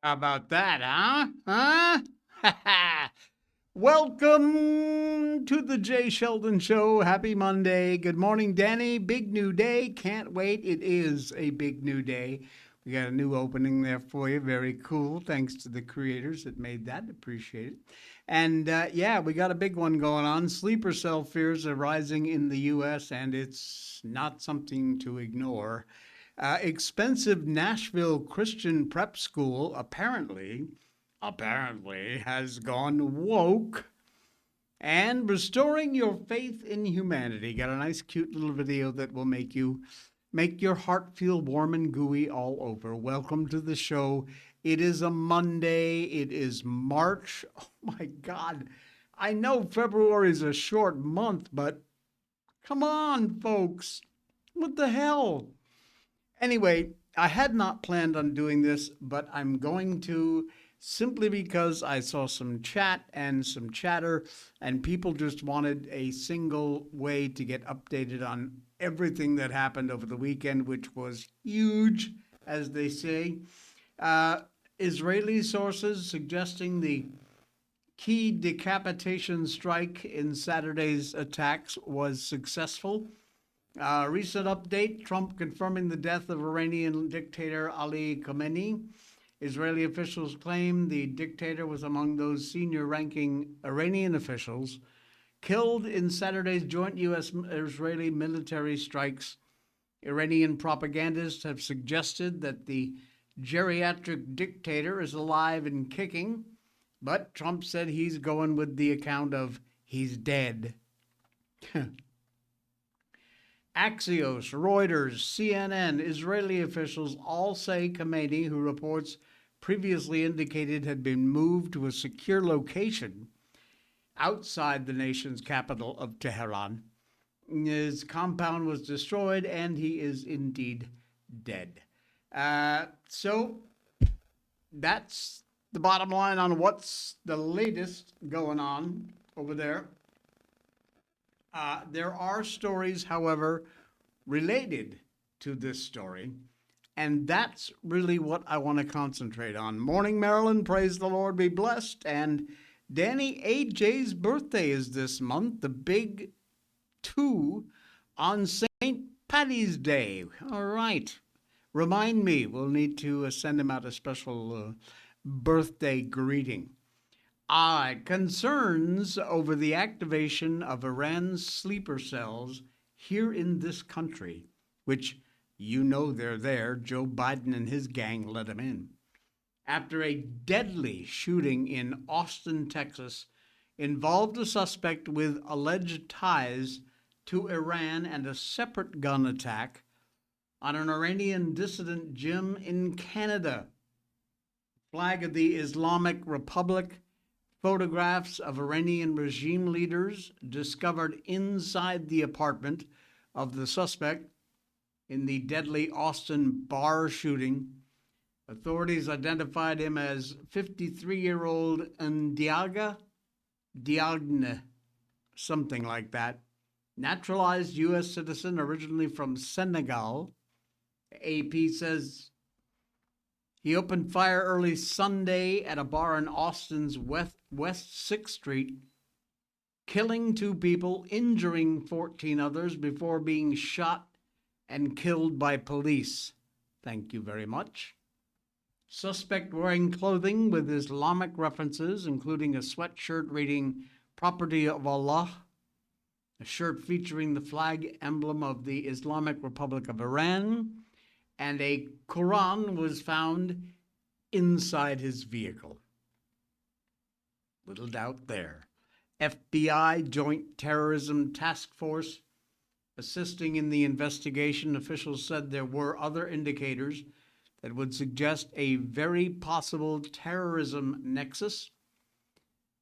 How about that, huh? Huh? Welcome to the Jay Sheldon Show. Happy Monday. Good morning, Danny. Big new day. Can't wait. It is a big new day. We got a new opening there for you. Very cool. Thanks to the creators that made that. Appreciate it. And yeah, we got a big one going on. Sleeper cell fears are rising in the U.S., and it's not something to ignore. Expensive Nashville Christian prep school apparently has gone woke and restoring your faith in humanity. Got a nice cute little video that will make your heart feel warm and gooey all over. Welcome to the show. It is a Monday. It is March. Oh my god. I know February is a short month, but come on, folks. What the hell? Anyway, I had not planned on doing this, but I'm going to simply because I saw some chat and some chatter, and people just wanted a single way to get updated on everything that happened over the weekend, which was huge, as they say. Uh, Israeli sources suggesting the key decapitation strike in Saturday's attacks was successful. Recent update: Trump confirming the death of Iranian dictator Ali Khamenei. Israeli officials claim the dictator was among those senior ranking Iranian officials killed in Saturday's joint U.S. Israeli military strikes. Iranian propagandists have suggested that the geriatric dictator is alive and kicking, but Trump said he's going with the account of he's dead. Axios, Reuters, CNN, Israeli officials all say Khamenei, who reports previously indicated had been moved to a secure location outside the nation's capital of Tehran. His compound was destroyed and he is indeed dead. So that's the bottom line on what's the latest going on over there. There are stories, however, related to this story, and that's really what I want to concentrate on. Morning, Maryland. Praise the Lord, be blessed. And Danny AJ's birthday is this month, the big two on St. Patty's Day. All right. Remind me, we'll need to send him out a special birthday greeting. Concerns over the activation of Iran's sleeper cells here in this country, which you know they're there. Joe Biden and his gang let them in. After a deadly shooting in Austin, Texas, involved a suspect with alleged ties to Iran and a separate gun attack on an Iranian dissident gym in Canada. Flag of the Islamic Republic. Photographs of Iranian regime leaders discovered inside the apartment of the suspect in the deadly Austin bar shooting. Authorities identified him as 53-year-old Ndiaga Diagne, something like that. Naturalized U.S. citizen, originally from Senegal. AP says he opened fire early Sunday at a bar in Austin's West 6th Street, killing 2 people, injuring 14 others before being shot and killed by police. Thank you very much. Suspect wearing clothing with Islamic references, including a sweatshirt reading Property of Allah, a shirt featuring the flag emblem of the Islamic Republic of Iran, and a Quran was found inside his vehicle. Little doubt there. FBI Joint Terrorism Task Force assisting in the investigation. Officials said there were other indicators that would suggest a very possible terrorism nexus.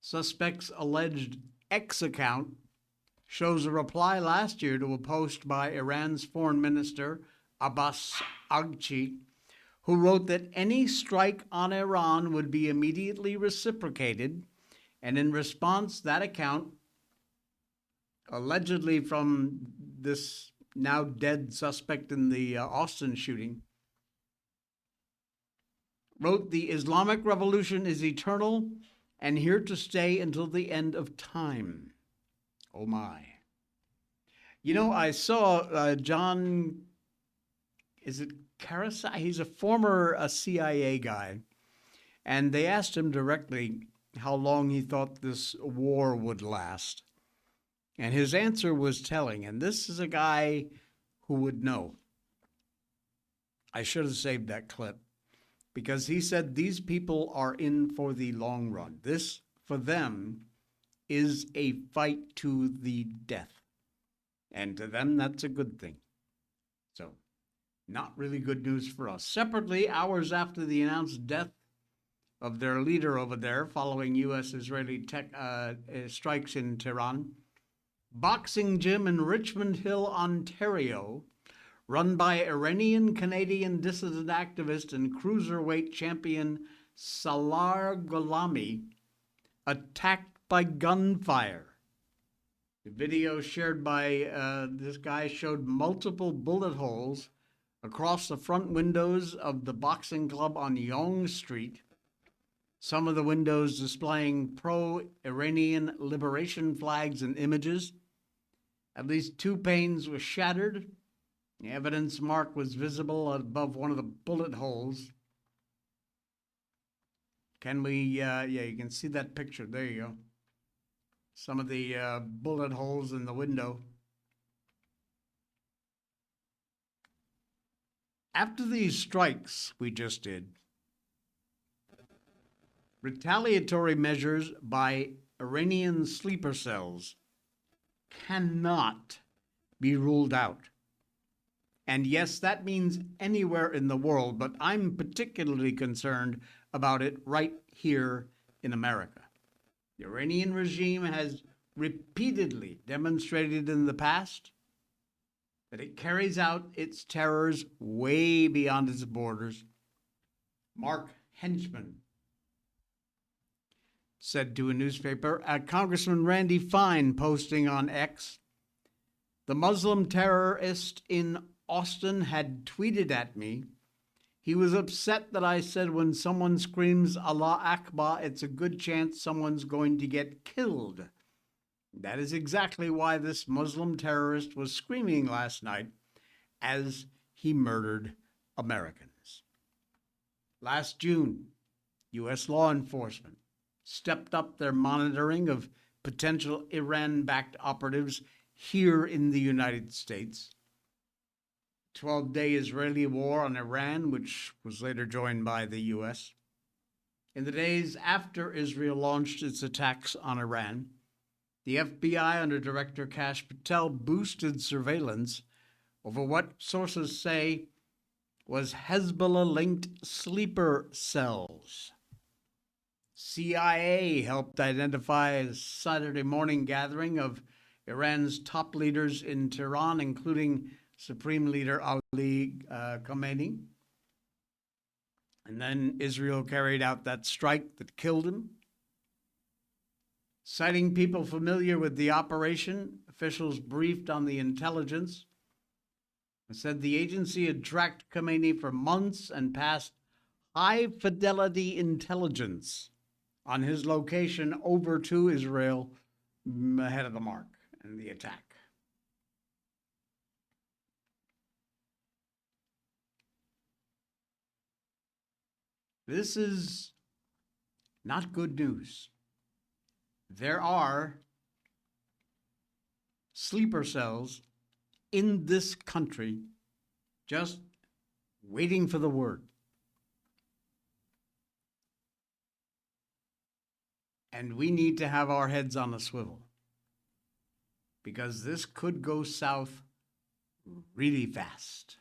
Suspect's alleged X account shows a reply last year to a post by Iran's foreign minister Abbas Agchi, who wrote that any strike on Iran would be immediately reciprocated, and in response, that account, allegedly from this now dead suspect in the Austin shooting, wrote, "The Islamic Revolution is eternal and here to stay until the end of time." Oh my. You know, I saw John, is it Karasai? He's a former CIA guy. And they asked him directly how long he thought this war would last. And his answer was telling. And this is a guy who would know. I should have saved that clip because he said these people are in for the long run. This, for them, is a fight to the death. And to them, that's a good thing. So, not really good news for us. Separately, hours after the announced death of their leader over there following U.S.-Israeli strikes in Tehran, boxing gym in Richmond Hill, Ontario, run by Iranian-Canadian dissident activist and cruiserweight champion Salar Gholami, attacked by gunfire. The video shared by this guy showed multiple bullet holes across the front windows of the boxing club on Yonge Street, some of the windows displaying pro-Iranian liberation flags and images. At least 2 panes were shattered. The evidence mark was visible above one of the bullet holes. Can we, yeah, you can see that picture. There you go. Some of the bullet holes in the window. After these strikes we just did, retaliatory measures by Iranian sleeper cells cannot be ruled out. And yes, that means anywhere in the world, but I'm particularly concerned about it right here in America. The Iranian regime has repeatedly demonstrated in the past that it carries out its terrors way beyond its borders. Mark Henchman said to a newspaper, Congressman Randy Fine posting on X, the Muslim terrorist in Austin had tweeted at me. He was upset that I said when someone screams Allah Akbar, it's a good chance someone's going to get killed. That is exactly why this Muslim terrorist was screaming last night as he murdered Americans. Last June, U.S. law enforcement stepped up their monitoring of potential Iran-backed operatives here in the United States. 12-day Israeli war on Iran, which was later joined by the U.S. In the days after Israel launched its attacks on Iran, the FBI under Director Kash Patel boosted surveillance over what sources say was Hezbollah-linked sleeper cells. CIA helped identify a Saturday morning gathering of Iran's top leaders in Tehran, including Supreme Leader Ali Khamenei. And then Israel carried out that strike that killed him. Citing people familiar with the operation, officials briefed on the intelligence and said the agency had tracked Khamenei for months and passed high-fidelity intelligence on his location over to Israel ahead of the mark and the attack. This is not good news. There are sleeper cells in this country just waiting for the word. And we need to have our heads on a swivel because this could go south really fast.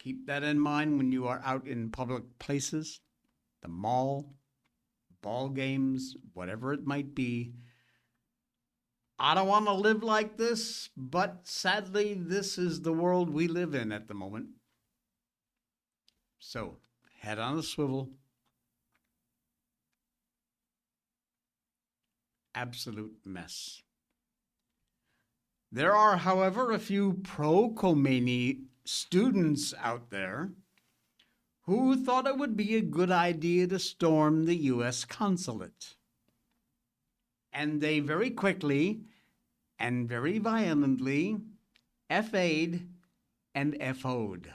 Keep that in mind when you are out in public places, the mall, ball games, whatever it might be. I don't want to live like this, but sadly, this is the world we live in at the moment. So, head on a swivel. Absolute mess. There are, however, a few pro-Khomeini students out there who thought it would be a good idea to storm the U.S. consulate. And they very quickly and very violently FA'd and FO'd.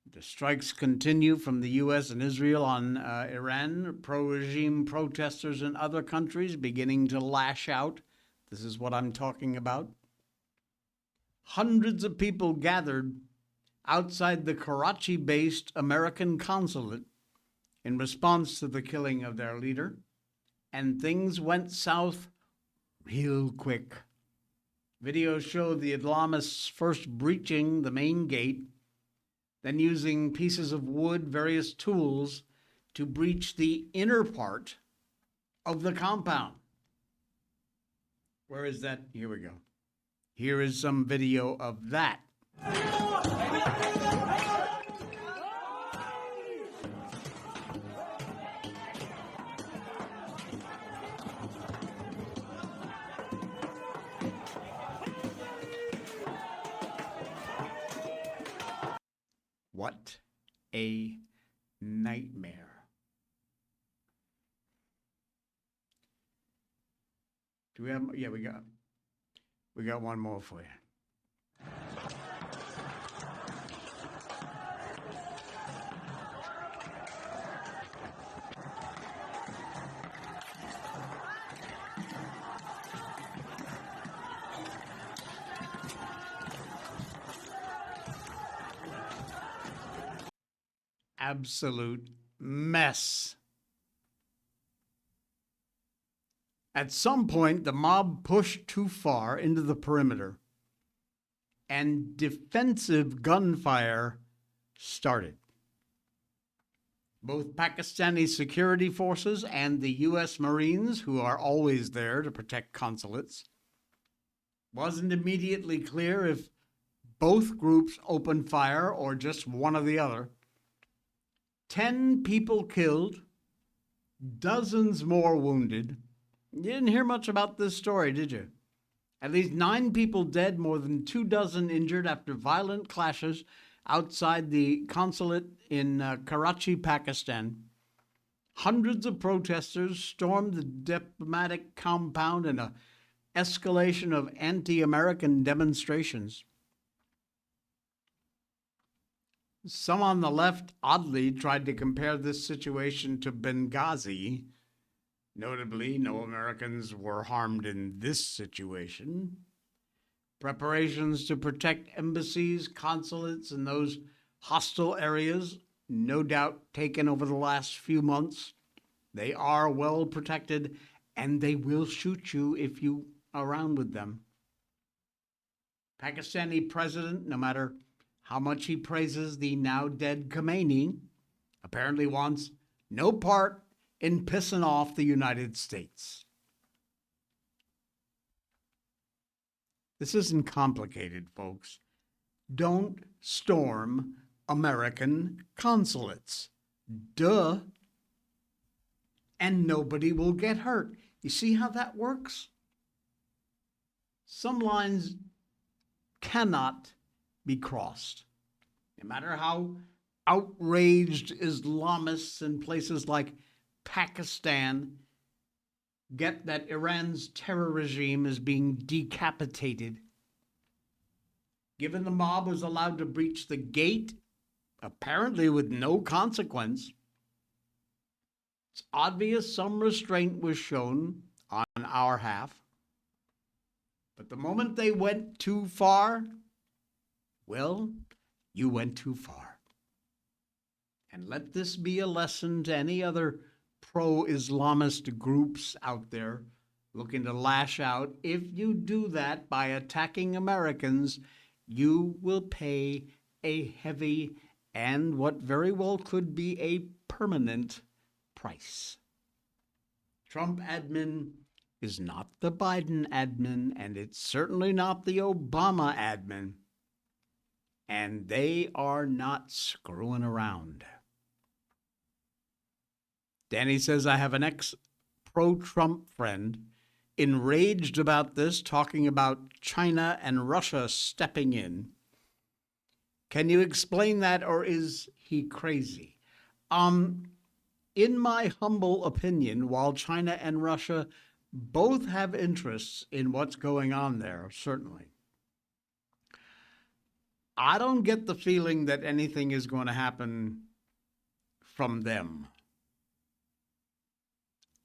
The strikes continue from the U.S. and Israel on Iran, pro-regime protesters in other countries beginning to lash out. This is what I'm talking about. Hundreds of people gathered outside the Karachi-based American consulate in response to the killing of their leader, and things went south real quick. Videos show the Islamists first breaching the main gate, then using pieces of wood, various tools, to breach the inner part of the compound. Where is that? Here we go. Here is some video of that. What a nightmare. Do we have, yeah, we got one more for you. Absolute mess. At some point, the mob pushed too far into the perimeter, and defensive gunfire started. Both Pakistani security forces and the U.S. Marines, who are always there to protect consulates, wasn't immediately clear if both groups opened fire or just one or the other. 10 people killed, dozens more wounded. You didn't hear much about this story, did you? At least 9 people dead, more than 24 injured after violent clashes outside the consulate in Karachi, Pakistan. Hundreds of protesters stormed the diplomatic compound in an escalation of anti-American demonstrations. Some on the left, oddly, tried to compare this situation to Benghazi. Notably, no Americans were harmed in this situation. Preparations to protect embassies, consulates in those hostile areas, no doubt taken over the last few months. They are well protected, and they will shoot you if you are around with them. Pakistani president, no matter how much he praises the now dead Khomeini, apparently wants no part in pissing off the United States. This isn't complicated, folks. Don't storm American consulates. Duh. And nobody will get hurt. You see how that works? Some lines cannot be crossed. No matter how outraged Islamists in places like Pakistan get that Iran's terror regime is being decapitated. Given the mob was allowed to breach the gate, apparently with no consequence, it's obvious some restraint was shown on our half. But the moment they went too far, well, you went too far. And let this be a lesson to any other pro-Islamist groups out there looking to lash out. If you do that by attacking Americans, you will pay a heavy and what very well could be a permanent price. Trump admin is not the Biden admin, and it's certainly not the Obama admin. And they are not screwing around. Danny says, I have an ex-pro-Trump friend. enraged about this, talking about China and Russia stepping in. Can you explain that, or is he crazy? In my humble opinion, while China and Russia both have interests in what's going on there, certainly, I don't get the feeling that anything is going to happen from them.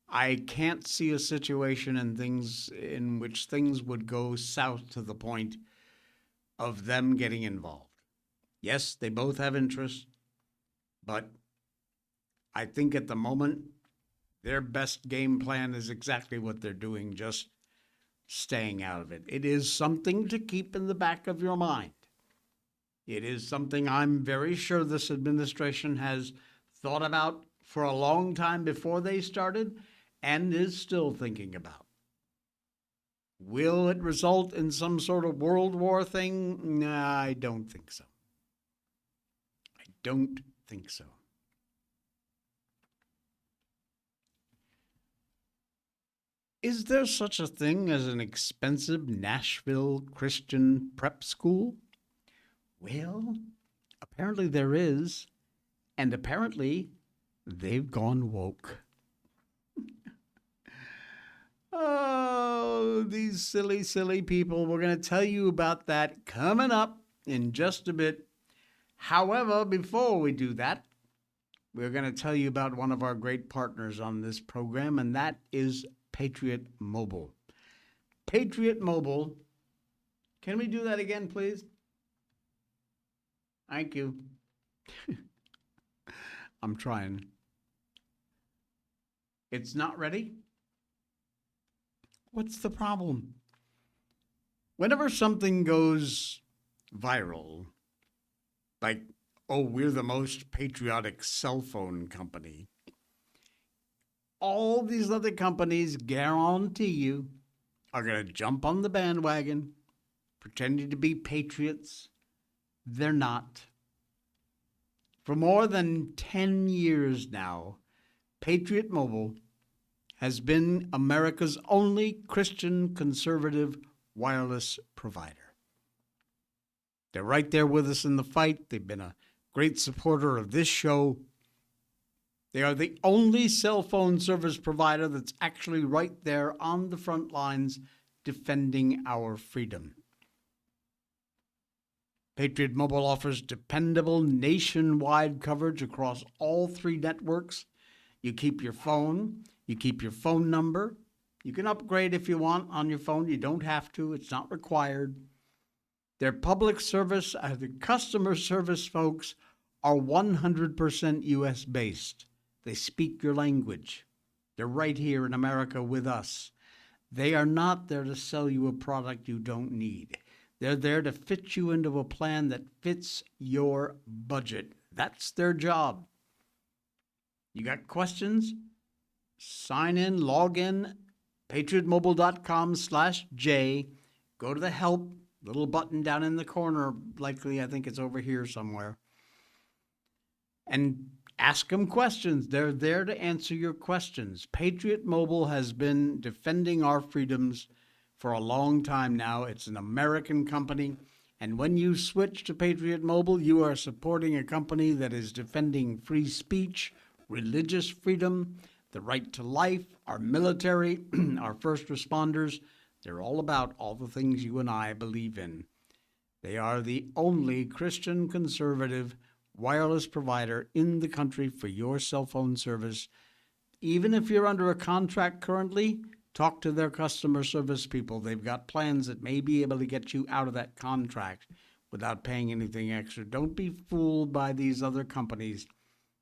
I can't see a situation in which things would go south to the point of them getting involved. Yes, they both have interests, but I think at the moment their best game plan is exactly what they're doing, just staying out of it. It is something to keep in the back of your mind. It is something I'm very sure this administration has thought about for a long time before they started and is still thinking about. Will it result in some sort of World War thing? Nah, I don't think so. I don't think so. Is there such a thing as an expensive Nashville Christian prep school? Well, apparently there is, and apparently they've gone woke. Oh, these silly, silly people. We're going to tell you about that coming up in just a bit. However, before we do that, we're going to tell you about one of our great partners on this program, and that is Patriot Mobile. Patriot Mobile. Can we do that again, please? Thank you. I'm trying. It's not ready? What's the problem? Whenever something goes viral, like, oh, we're the most patriotic cell phone company, all these other companies, guarantee you, are going to jump on the bandwagon, pretending to be patriots. They're not. For more than 10 years now, Patriot Mobile has been America's only Christian conservative wireless provider. They're right there with us in the fight. They've been a great supporter of this show. They are the only cell phone service provider that's actually right there on the front lines defending our freedom. Patriot Mobile offers dependable nationwide coverage across all 3 networks. You keep your phone, you keep your phone number. You can upgrade if you want on your phone. You don't have to, it's not required. Their public service, the customer service folks are 100% US based. They speak your language. They're right here in America with us. They are not there to sell you a product you don't need. They're there to fit you into a plan that fits your budget. That's their job. You got questions? Sign in, log in, patriotmobile.com/J. Go to the help, little button down in the corner. Likely, I think it's over here somewhere. And ask them questions. They're there to answer your questions. Patriot Mobile has been defending our freedoms for a long time now. It's an American company. And when you switch to Patriot Mobile, you are supporting a company that is defending free speech, religious freedom, the right to life, our military, our first responders. They're all about all the things you and I believe in. They are the only Christian conservative wireless provider in the country for your cell phone service. Even if you're under a contract currently, talk to their customer service people. They've got plans that may be able to get you out of that contract without paying anything extra. Don't be fooled by these other companies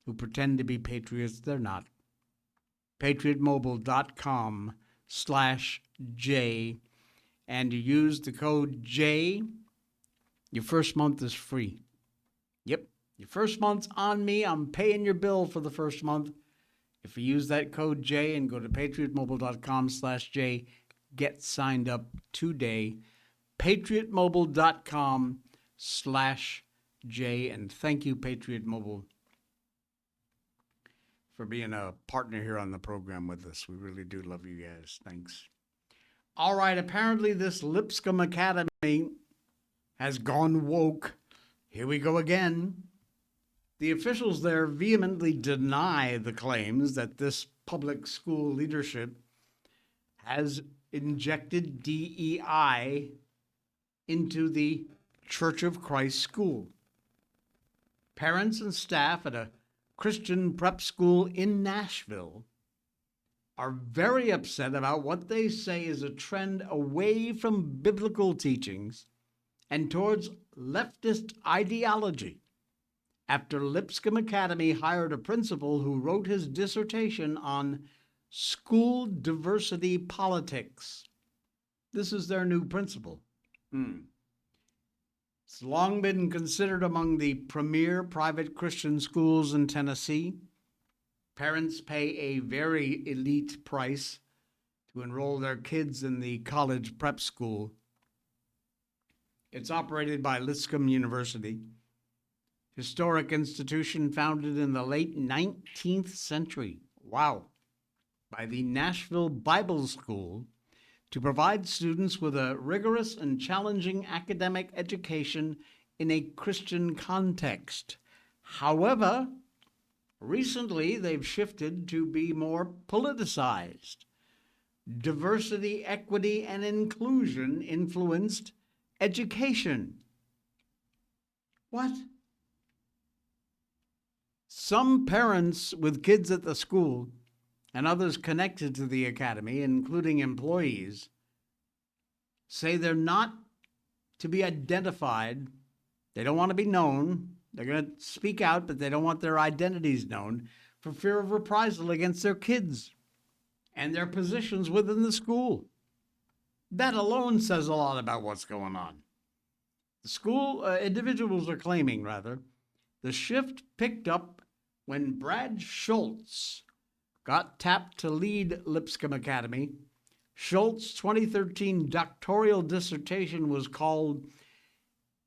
who pretend to be patriots. They're not. patriotmobile.com/J, and you use the code J, your first month is free. Yep, your first month's on me. I'm paying your bill for the first month. If you use that code J and go to patriotmobile.com/J, get signed up today. patriotmobile.com/J, and thank you, Patriot Mobile, for being a partner here on the program with us. We really do love you guys. Thanks. All right, apparently this Lipscomb Academy has gone woke. Here we go again. The officials there vehemently deny the claims that this public school leadership has injected DEI into the Church of Christ school. Parents and staff at a Christian prep school in Nashville are very upset about what they say is a trend away from biblical teachings and towards leftist ideology after Lipscomb Academy hired a principal who wrote his dissertation on school diversity politics. This is their new principal. It's long been considered among the premier private Christian schools in Tennessee. Parents pay a very elite price to enroll their kids in the college prep school. It's operated by Lipscomb University, historic institution founded in the late 19th century. Wow. By the Nashville Bible School to provide students with a rigorous and challenging academic education in a Christian context. However, recently they've shifted to be more politicized. Diversity, equity, and inclusion influenced education. What? Some parents with kids at the school and others connected to the academy, including employees, say they're not to be identified. They don't want to be known. They're going to speak out, but they don't want their identities known for fear of reprisal against their kids and their positions within the school. That alone says a lot about what's going on. The school individuals are claiming, rather, the shift picked up when Brad Schultz got tapped to lead Lipscomb Academy. Schultz's 2013 doctoral dissertation was called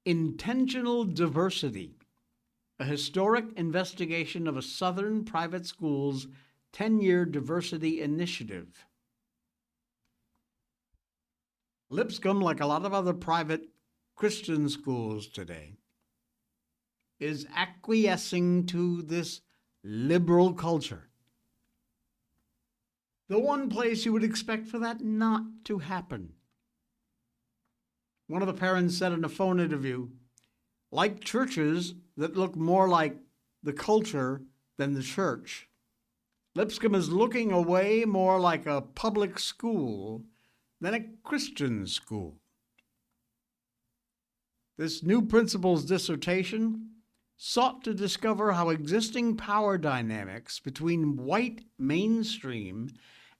Intentional Diversity, a historic investigation of a Southern private school's 10-year diversity initiative. Lipscomb, like a lot of other private Christian schools today, is acquiescing to this liberal culture. The one place you would expect for that not to happen. One of the parents said in a phone interview, like churches that look more like the culture than the church, Lipscomb is looking away more like a public school than a Christian school. This new principal's dissertation sought to discover how existing power dynamics between white mainstream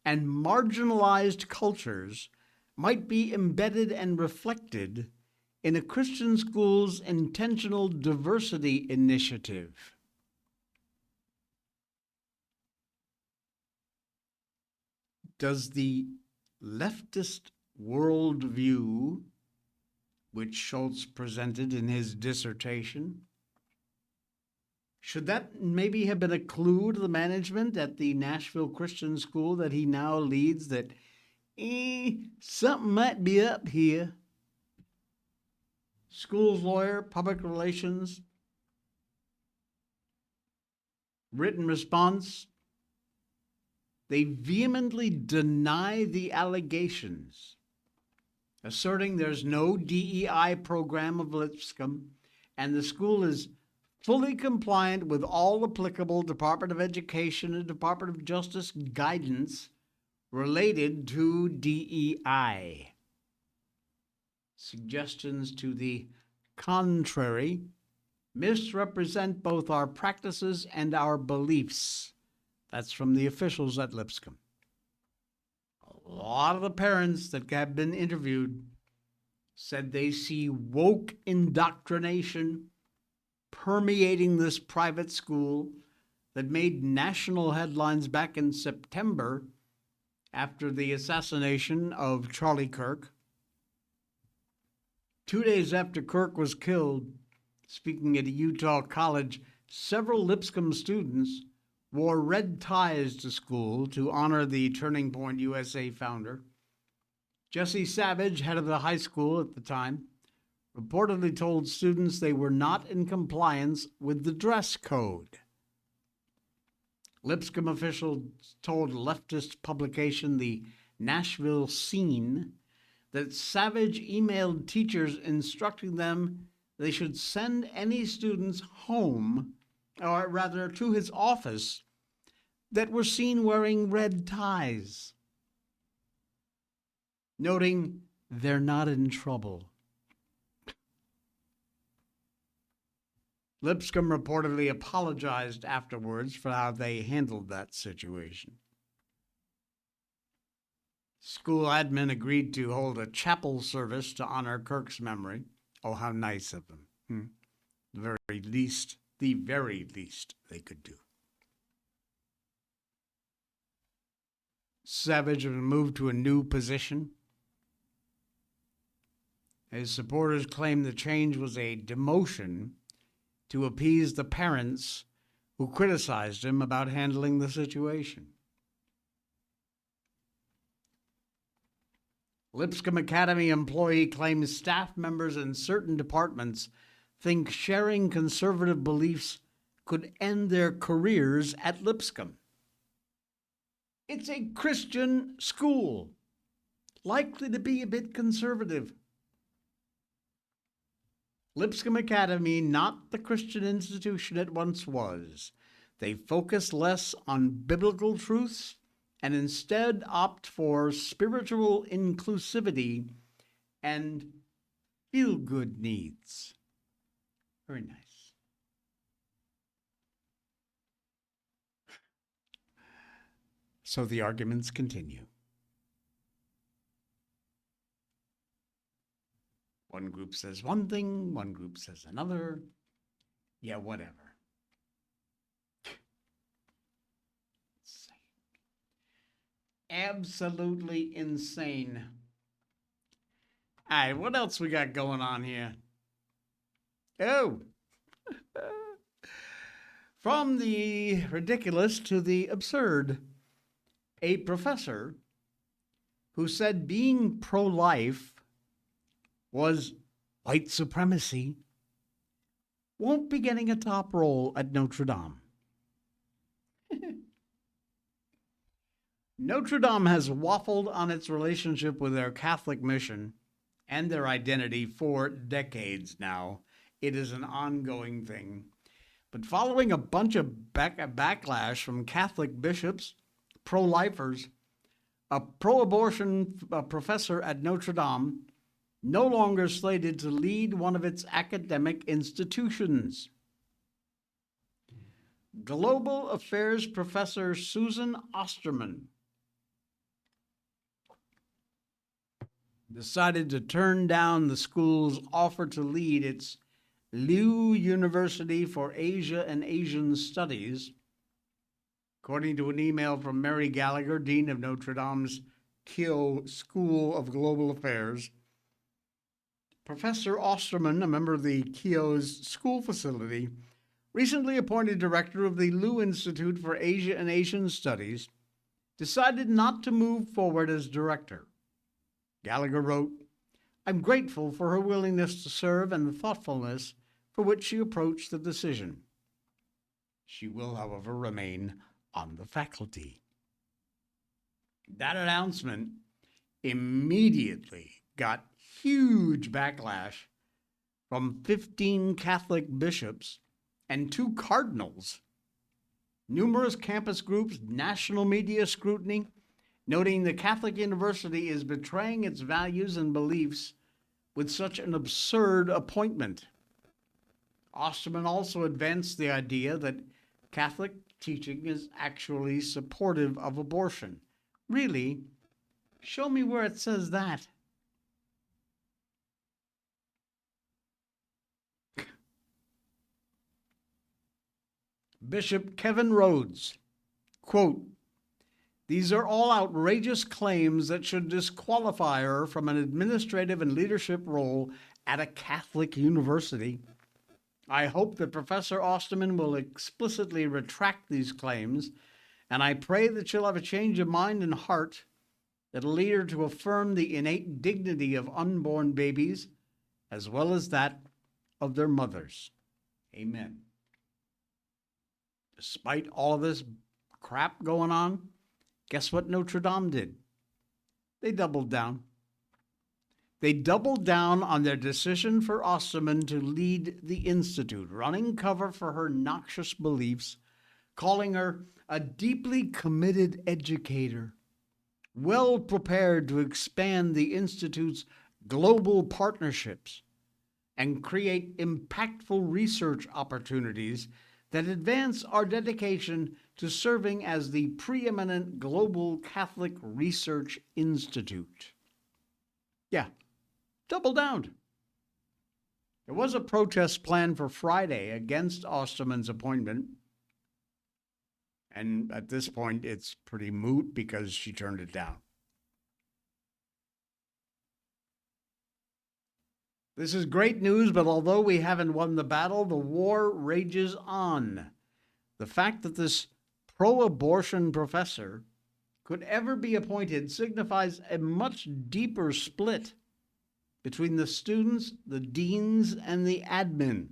and marginalized cultures might be embedded and reflected in a Christian school's intentional diversity initiative. Does the leftist worldview, which Schultz presented in his dissertation, should that maybe have been a clue to the management at the Nashville Christian School that he now leads that something might be up here? School's lawyer, public relations, written response, they vehemently deny the allegations, asserting there's no DEI program of Lipscomb and the school is fully compliant with all applicable Department of Education and Department of Justice guidance related to DEI. Suggestions to the contrary misrepresent both our practices and our beliefs. That's from the officials at Lipscomb. A lot of the parents that have been interviewed said they see woke indoctrination permeating this private school that made national headlines back in September after the assassination of Charlie Kirk. 2 days after Kirk was killed, speaking at a Utah college, several Lipscomb students wore red ties to school to honor the Turning Point USA founder. Jesse Savage, head of the high school at the time, reportedly told students they were not in compliance with the dress code. Lipscomb officials told leftist publication The Nashville Scene that Savage emailed teachers instructing them they should send any students home, or rather to his office, that were seen wearing red ties, noting they're not in trouble. Lipscomb reportedly apologized afterwards for how they handled that situation. School admin agreed to hold a chapel service to honor Kirk's memory. Oh, how nice of them. The very least they could do. Savage was moved to a new position. His supporters claimed the change was a demotion to appease the parents who criticized him about handling the situation. Lipscomb Academy employee claims staff members in certain departments think sharing conservative beliefs could end their careers at Lipscomb. It's a Christian school, likely to be a bit conservative. Lipscomb Academy, not the Christian institution it once was. They focus less on biblical truths and instead opt for spiritual inclusivity and feel-good needs. Very nice. So the arguments continue. One group says one thing, one group says another. Yeah, whatever. Insane. Absolutely insane. All right, what else we got going on here? Oh. From the ridiculous to the absurd. A professor who said being pro-life was white supremacy won't be getting a top role at Notre Dame. Notre Dame has waffled on its relationship with their Catholic mission and their identity for decades now. It is an ongoing thing. But following a bunch of backlash from Catholic bishops, pro-lifers, a pro-abortion professor at Notre Dame no longer slated to lead one of its academic institutions. Global Affairs professor Susan Osterman decided to turn down the school's offer to lead its Liu University for Asia and Asian Studies, according to an email from Mary Gallagher, Dean of Notre Dame's Keough School of Global Affairs. Professor Osterman, a member of the Keough's school facility, recently appointed director of the Liu Institute for Asia and Asian Studies, decided not to move forward as director. Gallagher wrote, "I'm grateful for her willingness to serve and the thoughtfulness for which she approached the decision. She will, however, remain on the faculty." That announcement immediately got huge backlash from 15 Catholic bishops and 2 cardinals, numerous campus groups, national media scrutiny, noting the Catholic University is betraying its values and beliefs with such an absurd appointment. Osterman also advanced the idea that Catholic teaching is actually supportive of abortion. Really? Show me where it says that. Bishop Kevin Rhodes, quote, "These are all outrageous claims that should disqualify her from an administrative and leadership role at a Catholic university. I hope that Professor Osterman will explicitly retract these claims, and I pray that she'll have a change of mind and heart that'll lead her to affirm the innate dignity of unborn babies as well as that of their mothers. Amen. Despite all of this crap going on, guess what Notre Dame did? They doubled down. They doubled down on their decision for Osterman to lead the Institute, running cover for her noxious beliefs, calling her a deeply committed educator, well prepared to expand the Institute's global partnerships and create impactful research opportunities that advance our dedication to serving as the preeminent global Catholic research institute. Yeah, double down. There was a protest planned for Friday against Osterman's appointment, and at this point it's pretty moot because she turned it down. This is great news, but although we haven't won the battle, the war rages on. The fact that this pro-abortion professor could ever be appointed signifies a much deeper split between the students, the deans, and the admin.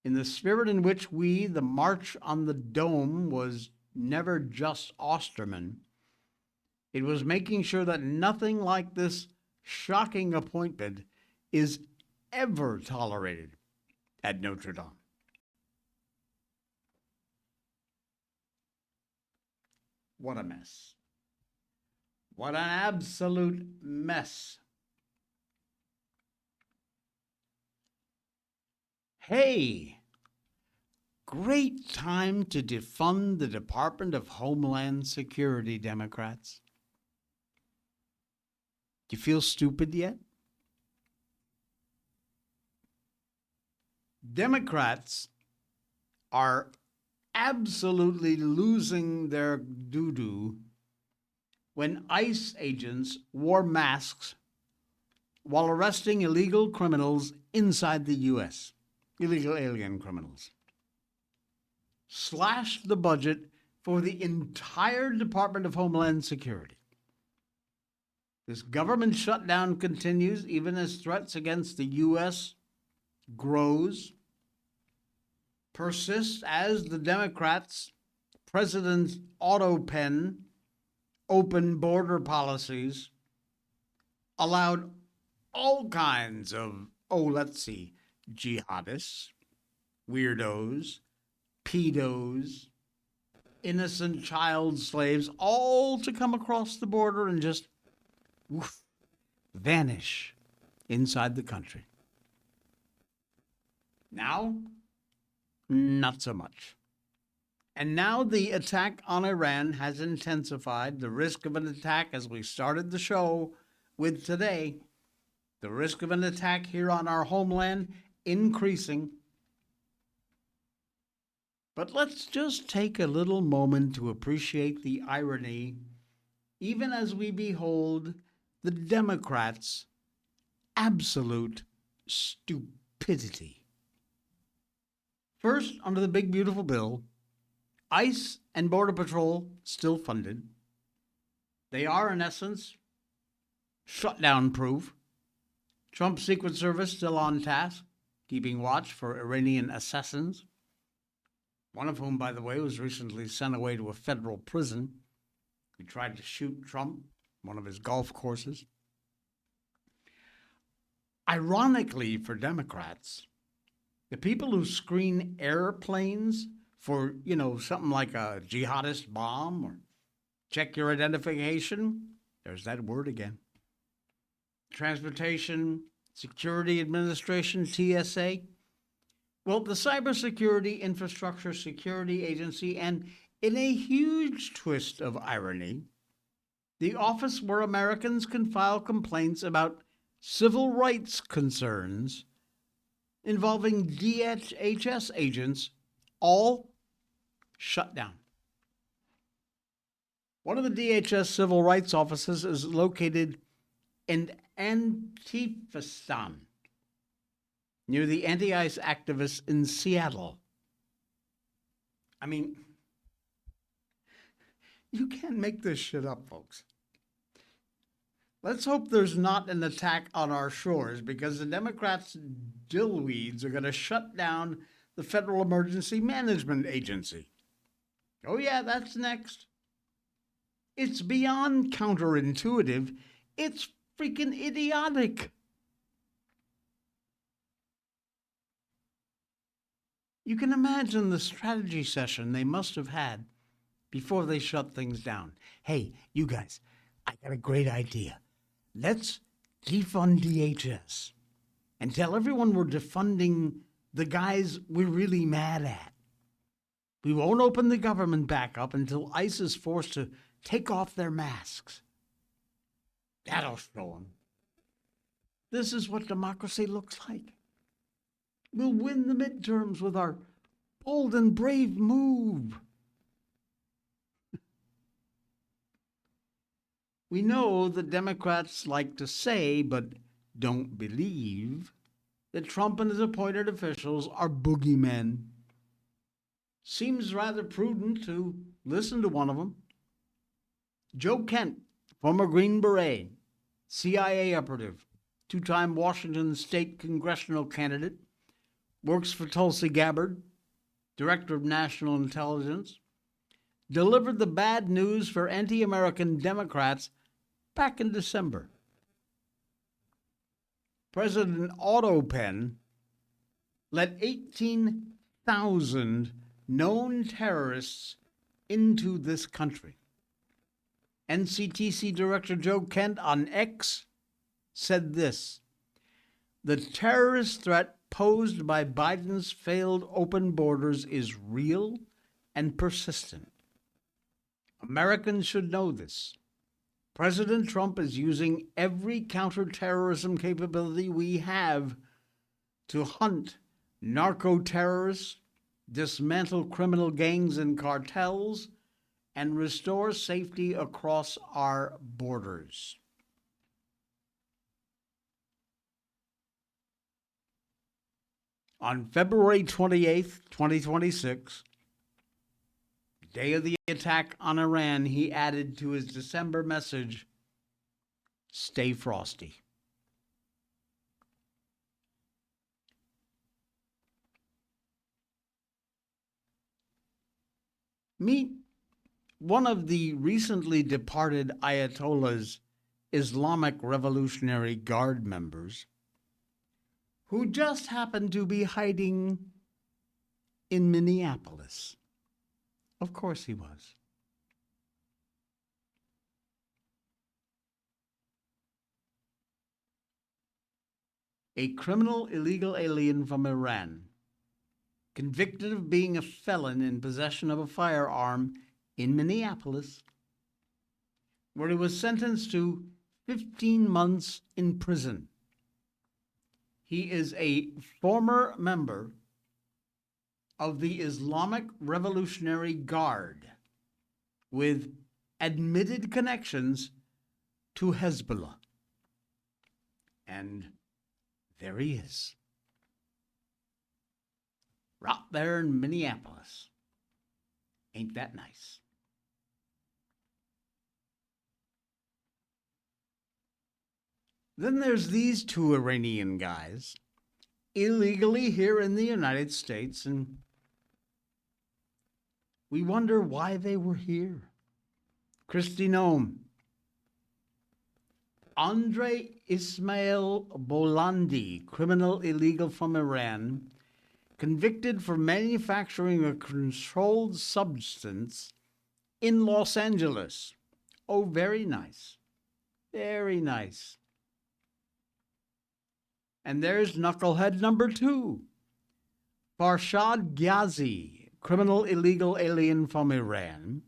In the spirit in which the March on the Dome was never just Osterman, it was making sure that nothing like this shocking appointment is ever tolerated at Notre Dame. What a mess. What an absolute mess. Hey, great time to defund the Department of Homeland Security, Democrats. Do you feel stupid yet? Democrats are absolutely losing their doo-doo when ICE agents wore masks while arresting illegal criminals inside the U.S., illegal alien criminals. Slashed the budget for the entire Department of Homeland Security. This government shutdown continues even as threats against the U.S. grows, persists as the Democrats' president's auto pen open border policies allowed all kinds of, jihadists, weirdos, pedos, innocent child slaves, all to come across the border and just vanish inside the country. Now, not so much. And now the attack on Iran has intensified. The risk of an attack, as we started the show with today, the risk of an attack here on our homeland increasing. But let's just take a little moment to appreciate the irony, even as we behold the Democrats' absolute stupidity. First, under the big beautiful bill, ICE and Border Patrol still funded. They are, in essence, shutdown-proof. Trump's Secret Service still on task, keeping watch for Iranian assassins, one of whom, by the way, was recently sent away to a federal prison. He tried to shoot Trump, one of his golf courses. Ironically for Democrats, the people who screen airplanes for, something like a jihadist bomb or check your identification, there's that word again. Transportation Security Administration, TSA. Well, the Cybersecurity Infrastructure Security Agency, and in a huge twist of irony, the office where Americans can file complaints about civil rights concerns involving DHS agents, all shut down. One of the DHS civil rights offices is located in Antifistan, near the anti-ICE activists in Seattle. I mean, You can't make this shit up, folks. Let's hope there's not an attack on our shores because the Democrats' dillweeds are going to shut down the Federal Emergency Management Agency. Oh, yeah, that's next. It's beyond counterintuitive. It's freaking idiotic. You can imagine the strategy session they must have had before they shut things down. Hey, you guys, I got a great idea. Let's defund DHS and tell everyone we're defunding the guys we're really mad at. We won't open the government back up until ICE is forced to take off their masks. That'll show them. This is what democracy looks like. We'll win the midterms with our bold and brave move. We know the Democrats like to say, but don't believe, that Trump and his appointed officials are boogeymen. Seems rather prudent to listen to one of them. Joe Kent, former Green Beret, CIA operative, two-time Washington state congressional candidate, works for Tulsi Gabbard, director of national intelligence, delivered the bad news for anti-American Democrats back in December. President Otto Penn let 18,000 known terrorists into this country. NCTC Director Joe Kent on X said this: "The terrorist threat posed by Biden's failed open borders is real and persistent. Americans should know this. President Trump is using every counterterrorism capability we have to hunt narco-terrorists, dismantle criminal gangs and cartels, and restore safety across our borders." On February 28th, 2026, day of the attack on Iran, he added to his December message, "Stay frosty." Meet one of the recently departed Ayatollah's Islamic Revolutionary Guard members, who just happened to be hiding in Minneapolis. Of course he was. A criminal illegal alien from Iran, convicted of being a felon in possession of a firearm in Minneapolis, where he was sentenced to 15 months in prison. He is a former member of the Islamic Revolutionary Guard with admitted connections to Hezbollah. And there he is, right there in Minneapolis. Ain't that nice? Then there's these two Iranian guys illegally here in the United States, and we wonder why they were here. Kristi Noem. Andre Ismail Bolandi, criminal illegal from Iran, convicted for manufacturing a controlled substance in Los Angeles. Oh, very nice. Very nice. And there's knucklehead number 2, Farshad Ghazi, criminal illegal alien from Iran,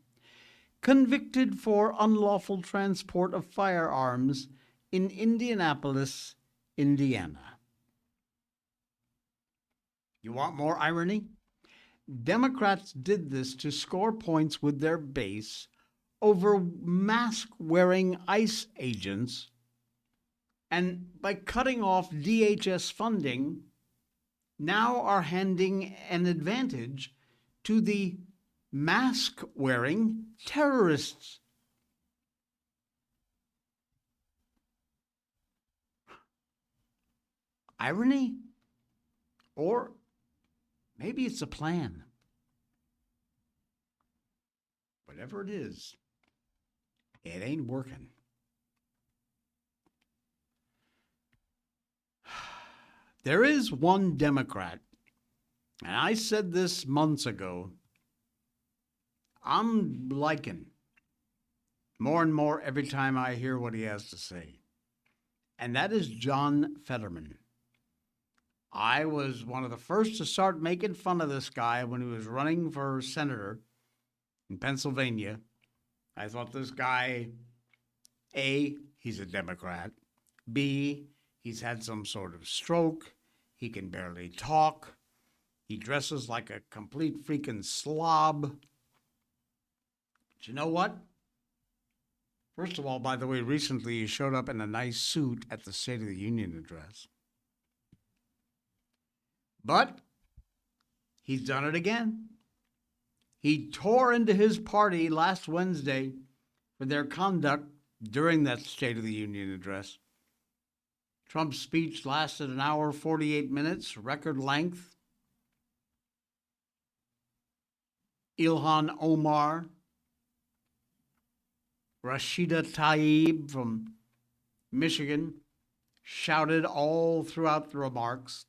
convicted for unlawful transport of firearms in Indianapolis, Indiana. You want more irony? Democrats did this to score points with their base over mask-wearing ICE agents, and by cutting off DHS funding, now are handing an advantage to the mask-wearing terrorists. Irony? Or maybe it's a plan. Whatever it is, it ain't working. There is one Democrat, and I said this months ago, I'm liking more and more every time I hear what he has to say. And that is John Fetterman. I was one of the first to start making fun of this guy when he was running for senator in Pennsylvania. I thought this guy, A, he's a Democrat. B, he's had some sort of stroke. He can barely talk. He dresses like a complete freaking slob. But you know what? First of all, by the way, recently he showed up in a nice suit at the State of the Union address. But he's done it again. He tore into his party last Wednesday for their conduct during that State of the Union address. Trump's speech lasted an hour, 48 minutes, record length. Ilhan Omar, Rashida Tlaib from Michigan shouted all throughout the remarks.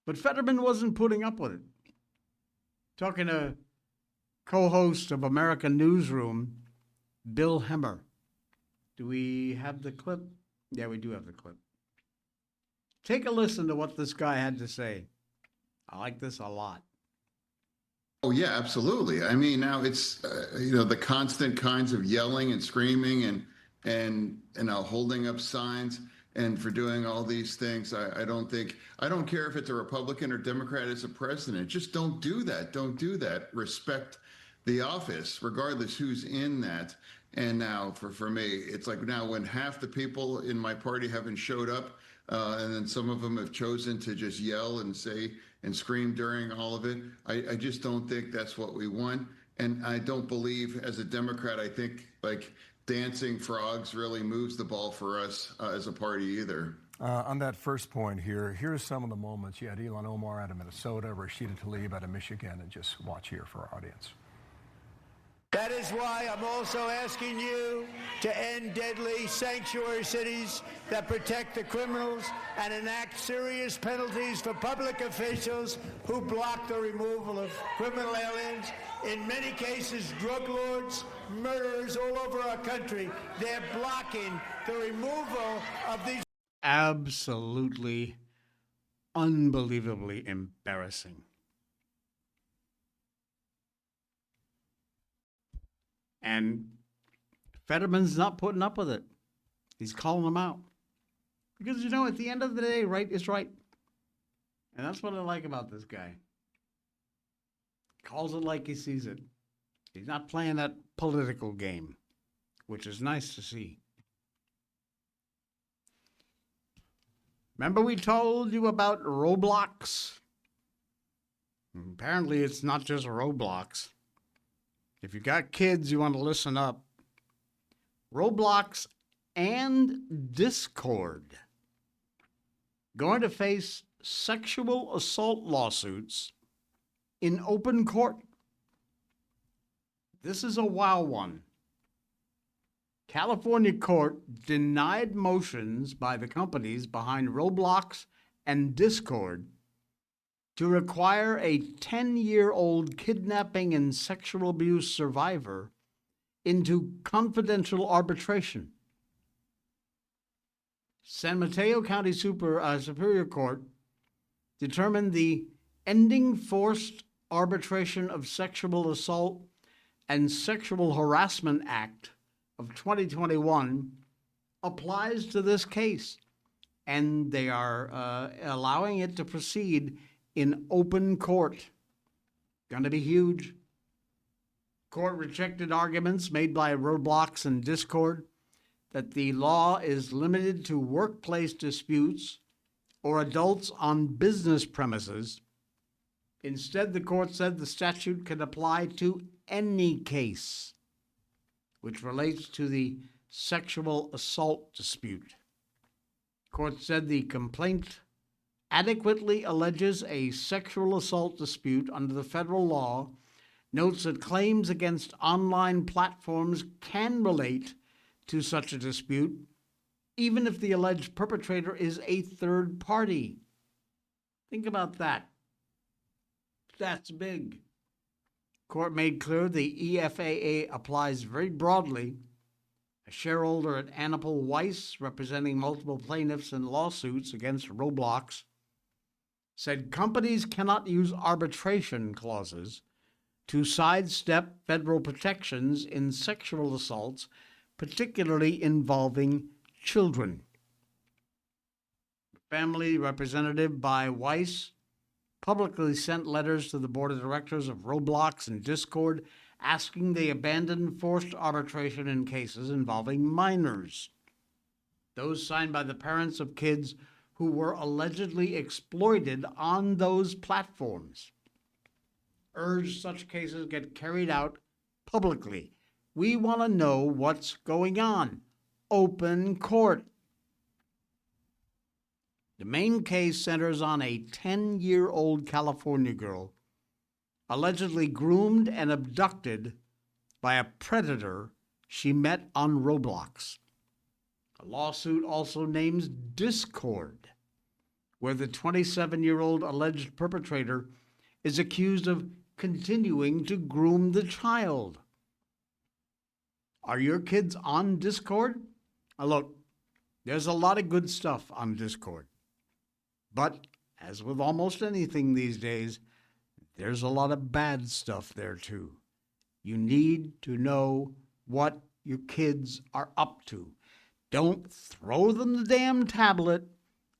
But Fetterman wasn't putting up with it. Talking to co-host of American Newsroom, Bill Hemmer. Do we have the clip? Yeah, we do have the clip. Take a listen to what this guy had to say. I like this a lot. Oh, yeah, absolutely. I mean, now it's, the constant kinds of yelling and screaming and holding up signs and for doing all these things. I don't care if it's a Republican or Democrat as a president. Just don't do that. Don't do that. Respect the office, regardless who's in that. And now for me, it's like now when half the people in my party haven't showed up, and then some of them have chosen to just yell and say and scream during all of it. I just don't think that's what we want. And I don't believe, as a Democrat, I think like dancing frogs really moves the ball for us as a party either. On that first point here's some of the moments. You had Ilhan Omar out of Minnesota, Rashida Tlaib out of Michigan, and just watch here for our audience. That is why I'm also asking you to end deadly sanctuary cities that protect the criminals and enact serious penalties for public officials who block the removal of criminal aliens. In many cases, drug lords, murderers all over our country, they're blocking the removal of these. Absolutely, unbelievably embarrassing. And Fetterman's not putting up with it. He's calling them out. Because, at the end of the day, right is right. And that's what I like about this guy. Calls it like he sees it. He's not playing that political game, which is nice to see. Remember we told you about Roblox? Apparently it's not just Roblox. If you got kids, you want to listen up. Roblox and Discord going to face sexual assault lawsuits in open court. This is a wild one. California court denied motions by the companies behind Roblox and Discord to require a 10-year-old kidnapping and sexual abuse survivor into confidential arbitration. San Mateo County Superior Court determined the Ending Forced Arbitration of Sexual Assault and Sexual Harassment Act of 2021 applies to this case, and they are allowing it to proceed in open court. Going to be huge. Court rejected arguments made by Roblox and Discord that the law is limited to workplace disputes or adults on business premises Instead, the court said the statute can apply to any case which relates to the sexual assault dispute. Court said the complaint adequately alleges a sexual assault dispute under the federal law, notes that claims against online platforms can relate to such a dispute, even if the alleged perpetrator is a third party. Think about that. That's big. Court made clear the EFAA applies very broadly. A shareholder at Anapel Weiss, representing multiple plaintiffs in lawsuits against Roblox, said companies cannot use arbitration clauses to sidestep federal protections in sexual assaults, particularly involving children. Family representative by Weiss publicly sent letters to the board of directors of Roblox and Discord asking they abandon forced arbitration in cases involving minors, those signed by the parents of kids who were allegedly exploited on those platforms. Urged such cases get carried out publicly. We want to know what's going on. Open court. The main case centers on a 10-year-old California girl allegedly groomed and abducted by a predator she met on Roblox. A lawsuit also names Discord, where the 27-year-old alleged perpetrator is accused of continuing to groom the child. Are your kids on Discord? Look, there's a lot of good stuff on Discord. But, as with almost anything these days, there's a lot of bad stuff there too. You need to know what your kids are up to. Don't throw them the damn tablet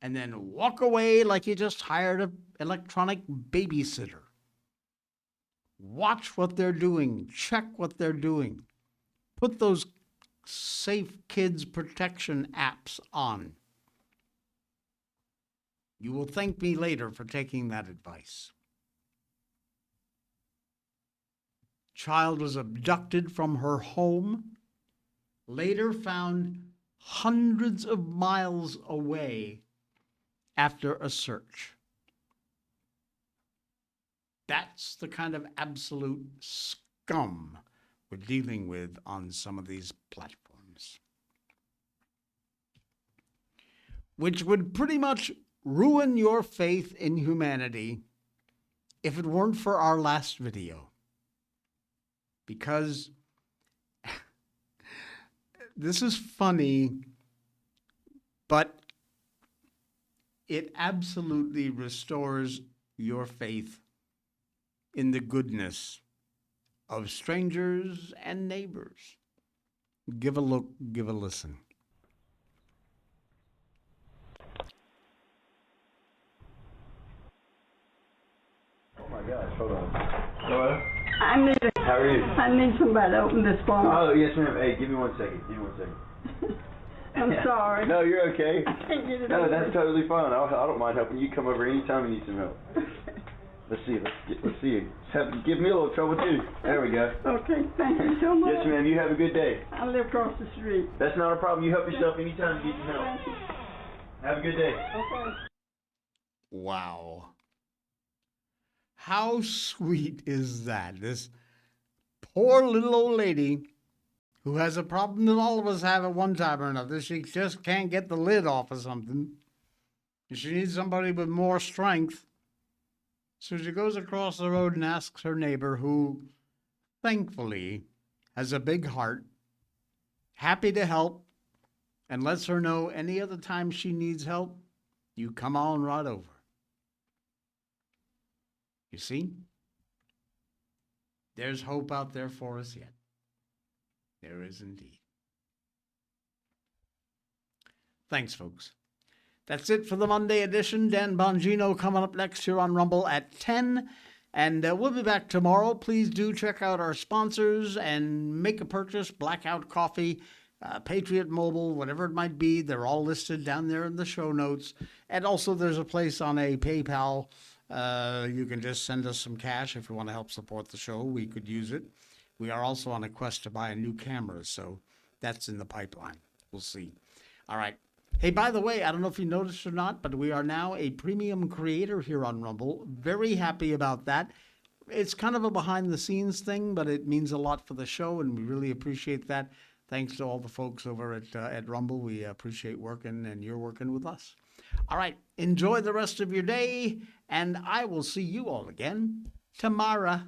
and then walk away like you just hired an electronic babysitter. Watch what they're doing. Check what they're doing. Put those safe kids protection apps on. You will thank me later for taking that advice. Child was abducted from her home, later found hundreds of miles away after a search. That's the kind of absolute scum we're dealing with on some of these platforms, which would pretty much ruin your faith in humanity if it weren't for our last video. Because this is funny, but it absolutely restores your faith in the goodness of strangers and neighbors. Give a look, give a listen. Oh my gosh, hold on. Hello? How are you? I need somebody to open this phone. Oh, yes ma'am. Hey, give me 1 second. Give me 1 second. I'm sorry. No, you're okay. I can't get it No, open. that's totally fine. I don't mind helping you. Come over anytime you need some help. Let's see. Let's see. Give me a little trouble too. There we go. Okay, thank you so much. Yes ma'am. You have a good day. I live across the street. That's not a problem. You help yourself anytime you need some help. Thank you. Have a good day. Okay. Wow. How sweet is that? This poor little old lady who has a problem that all of us have at one time or another. She just can't get the lid off of something. She needs somebody with more strength. So she goes across the road and asks her neighbor, who thankfully has a big heart, happy to help, and lets her know any other time she needs help, you come on right over. You see? There's hope out there for us yet. There is indeed. Thanks, folks. That's it for the Monday edition. Dan Bongino coming up next here on Rumble at 10. And we'll be back tomorrow. Please do check out our sponsors and make a purchase. Blackout Coffee, Patriot Mobile, whatever it might be. They're all listed down there in the show notes. And also there's a place on a PayPal You can just send us some cash if you want to help support the show. We could use it. We are also on a quest to buy a new camera, so that's in the pipeline. We'll see. All right. Hey, by the way, I don't know if you noticed or not, but we are now a premium creator here on Rumble. Very happy about that. It's kind of a behind-the-scenes thing, but it means a lot for the show, and we really appreciate that. Thanks to all the folks over at Rumble. We appreciate working, and you're working with us. All right. Enjoy the rest of your day, and I will see you all again tomorrow.